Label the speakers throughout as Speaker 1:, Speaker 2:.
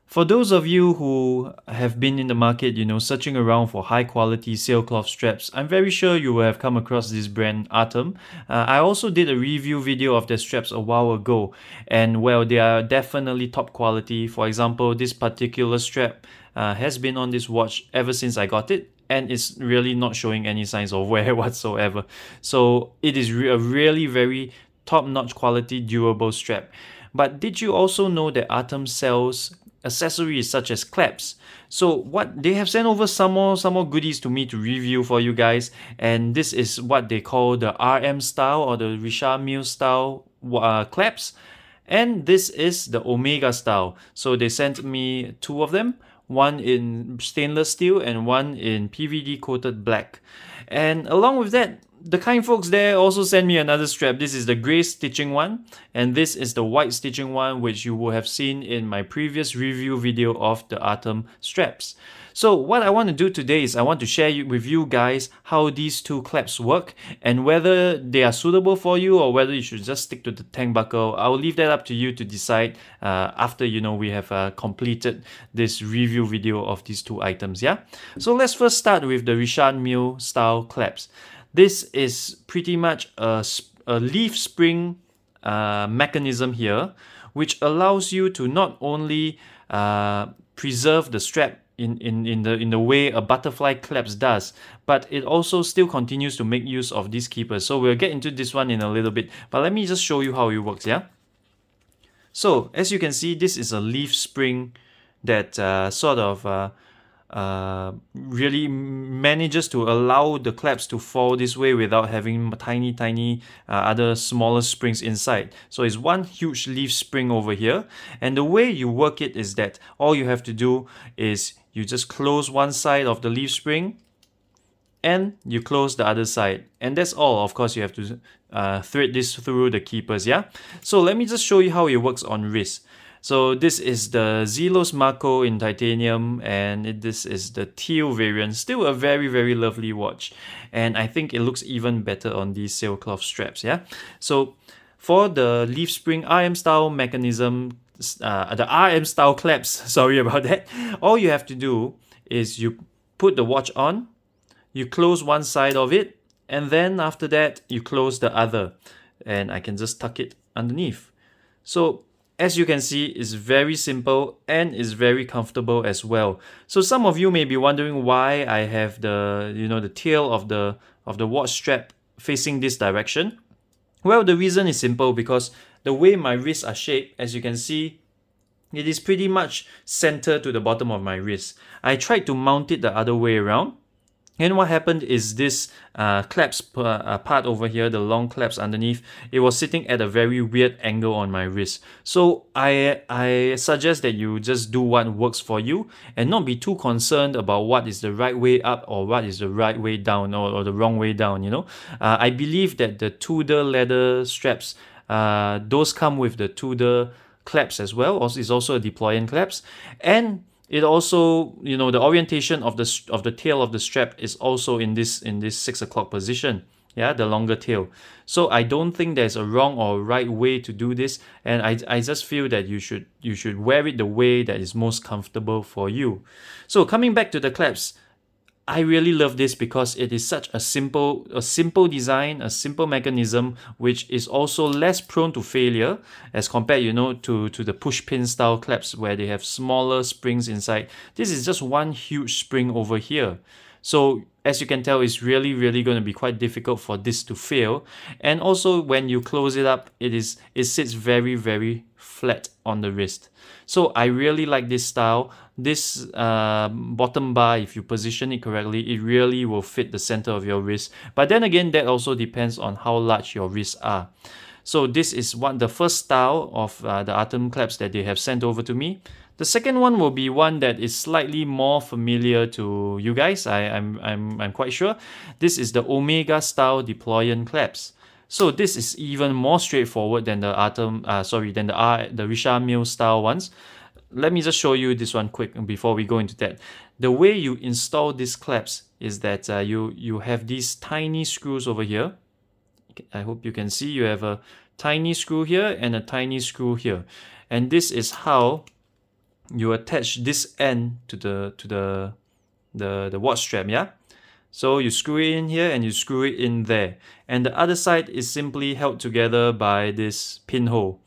Speaker 1: For those of you who have been in the market, searching around for high quality sailcloth straps, I'm very sure you will have come across this brand Artem. I also did a review video of their straps a while ago, and well, they are definitely top quality. For example, this particular strap has been on this watch ever since I got it, and it's really not showing any signs of wear whatsoever. So it is a really very top-notch quality durable strap. But did you also know that Artem sells accessories such as Clasps? So what they have sent over some more goodies to me to review for you guys, and this is what they call the RM style or the Richard Mille style Clasps, and this is the Omega style. So they sent me two of them, one in stainless steel and one in PVD coated black. And along with that, the kind folks there also sent me another strap. This is the grey stitching one, and this is the white stitching one, which you will have seen in my previous review video of the Artem straps. So what I want to do today is I want to share with you guys how these two clasps work and whether they are suitable for you or whether you should just stick to the tank buckle. I'll leave that up to you to decide after we have completed this review video of these two items. Yeah. So let's first start with the Richard Mille style clasps. This is pretty much a leaf spring mechanism here, which allows you to not only preserve the strap in the way a butterfly clasp does, but it also still continues to make use of these keepers. So we'll get into this one in a little bit, but let me just show you how it works. Yeah. So as you can see, this is a leaf spring that really manages to allow the clasps to fall this way without having tiny other smaller springs inside. So it's one huge leaf spring over here, and the way you work it is that all you have to do is you just close one side of the leaf spring and you close the other side, and that's all. Of course, you have to thread this through the keepers. Yeah. So let me just show you how it works on wrist. So this is the Zelos Marco in titanium, and this is the teal variant. Still a very lovely watch, and I think it looks even better on these sailcloth straps. Yeah. So for the leaf spring RM style mechanism, the RM style clasps. Sorry about that. All you have to do is you put the watch on, you close one side of it, and then after that you close the other, and I can just tuck it underneath. So as you can see, it's very simple and is very comfortable as well. So some of you may be wondering why I have the tail of the watch strap facing this direction. Well, the reason is simple, because the way my wrists are shaped, as you can see, it is pretty much center to the bottom of my wrist. I tried to mount it the other way around, and what happened is this clasp part over here, the long clasp underneath, it was sitting at a very weird angle on my wrist. So I suggest that you just do what works for you and not be too concerned about what is the right way up or what is the right way down, or the wrong way down. I believe that the Tudor leather straps, those come with the Tudor clasps as well. Also, it's also a Deployant clasp, and it also, the orientation of the tail of the strap is also in this 6 o'clock position. Yeah, the longer tail. So I don't think there's a wrong or right way to do this, and I just feel that you should wear it the way that is most comfortable for you. So coming back to the clasps, I really love this because it is such a simple design, a simple mechanism, which is also less prone to failure as compared, to the push pin style clasps where they have smaller springs inside. This is just one huge spring over here. So as you can tell, it's really going to be quite difficult for this to fail. And also when you close it up, it sits very flat on the wrist. So I really like this style. This bottom bar, if you position it correctly, it really will fit the center of your wrist. But then again, that also depends on how large your wrists are. So this is the first style of the Artem clasps that they have sent over to me. The second one will be one that is slightly more familiar to you guys. I'm quite sure. This is the Omega Style Deployant clasps. So this is even more straightforward than the the Richard Mille style ones. Let me just show you this one quick before we go into that. The way you install these clasps is that you have these tiny screws over here. I hope you can see you have a tiny screw here and a tiny screw here. And this is how you attach this end to the watch strap, yeah? So you screw it in here and you screw it in there. And the other side is simply held together by this pinhole.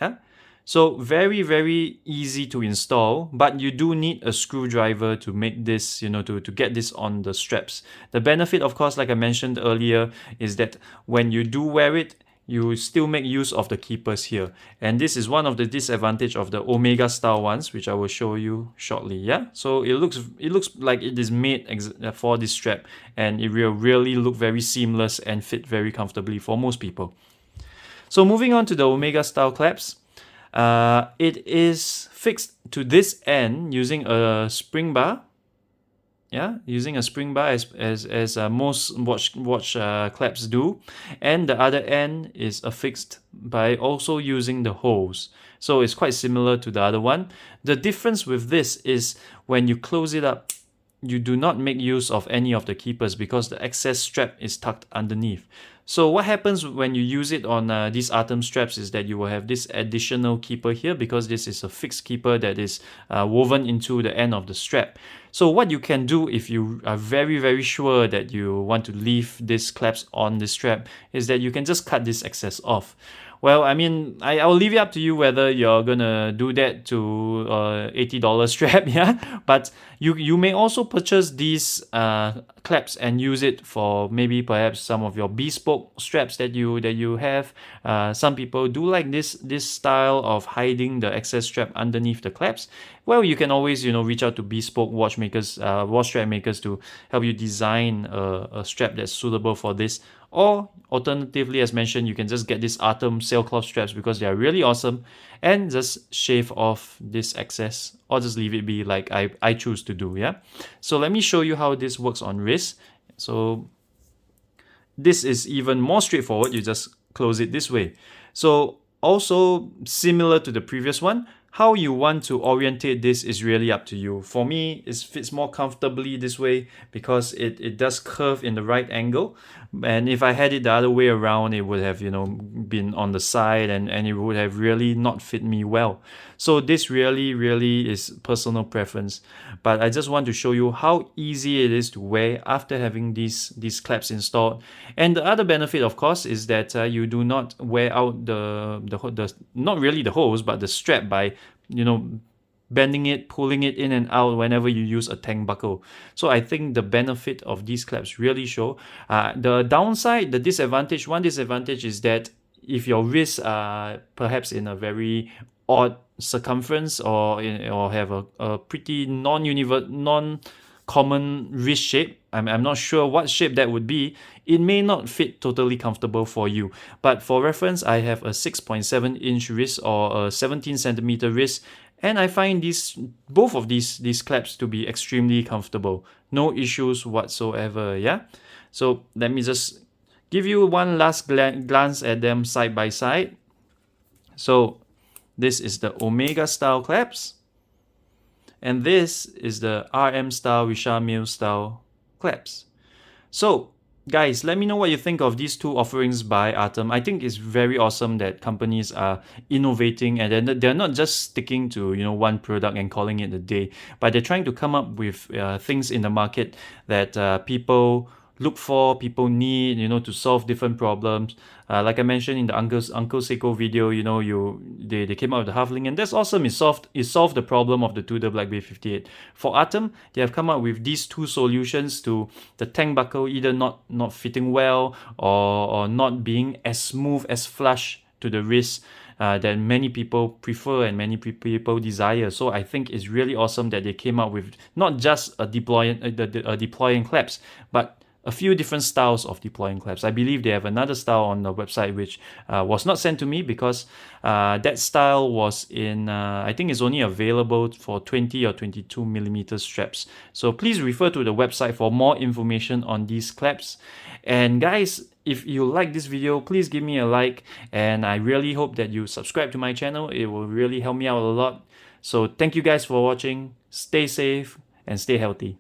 Speaker 1: Yeah? So very, very easy to install, but you do need a screwdriver to make this, to get this on the straps. The benefit, of course, like I mentioned earlier, is that when you do wear it, you still make use of the keepers here. And this is one of the disadvantage of the Omega style ones, which I will show you shortly. Yeah. So it looks like it is made for this strap, and it will really look very seamless and fit very comfortably for most people. So moving on to the Omega style clasps. It is fixed to this end using a spring bar. Yeah, using a spring bar as most watch clasps do, and the other end is affixed by also using the holes. So it's quite similar to the other one. The difference with this is when you close it up, you do not make use of any of the keepers because the excess strap is tucked underneath. So what happens when you use it on these Artem straps is that you will have this additional keeper here, because this is a fixed keeper that is woven into the end of the strap. So what you can do if you are very, very sure that you want to leave this clasp on the strap is that you can just cut this excess off. Well, I mean, I'll leave it up to you whether you're gonna do that to $80 strap, yeah. But you may also purchase these clasps and use it for maybe perhaps some of your bespoke straps that you have. Some people do like this style of hiding the excess strap underneath the clasps. Well, you can always reach out to bespoke watch strap makers to help you design a strap that's suitable for this. Or alternatively, as mentioned, you can just get these Artem sailcloth straps because they are really awesome, and just shave off this excess or just leave it be like I choose to do, yeah? So let me show you how this works on wrist. So this is even more straightforward. You just close it this way. So also similar to the previous one, how you want to orientate this is really up to you. For me, it fits more comfortably this way because it does curve in the right angle. And if I had it the other way around, it would have, been on the side, and it would have really not fit me well. So this really, really is personal preference. But I just want to show you how easy it is to wear after having these clasps installed. And the other benefit, of course, is that you do not wear out the not really the hose, but the strap by bending it, pulling it in and out whenever you use a tank buckle. So I think the benefit of these clasps really show. The downside, one disadvantage is that if your wrists are perhaps in a very odd circumference or have a pretty non-common wrist shape, I'm not sure what shape that would be, it may not fit totally comfortable for you. But for reference, I have a 6.7 inch wrist or a 17 centimeter wrist, and I find both of these clasps to be extremely comfortable. No issues whatsoever, yeah? So let me just give you one last glance at them side by side. So this is the Omega style clasps, and this is the RM style Richard Mille style clasps. So guys, let me know what you think of these two offerings by Artem. I think it's very awesome that companies are innovating, and they're not just sticking to one product and calling it a day, but they're trying to come up with things in the market that people look for, people need, to solve different problems. Like I mentioned in the Uncle Seiko video, they came out with the half-link, and that's awesome. It solved the problem of the Tudor Black Bay 58. For Artem, they have come up with these two solutions to the tank buckle either not fitting well or not being as smooth, as flush to the wrist that many people prefer and many people desire. So I think it's really awesome that they came up with not just a deployant clasp, but a few different styles of deploying clasps. I believe they have another style on the website which was not sent to me because that style was in, I think it's only available for 20 or 22 millimeter straps. So please refer to the website for more information on these clasps. And guys, if you like this video, please give me a like, and I really hope that you subscribe to my channel. It will really help me out a lot. So thank you guys for watching. Stay safe and stay healthy.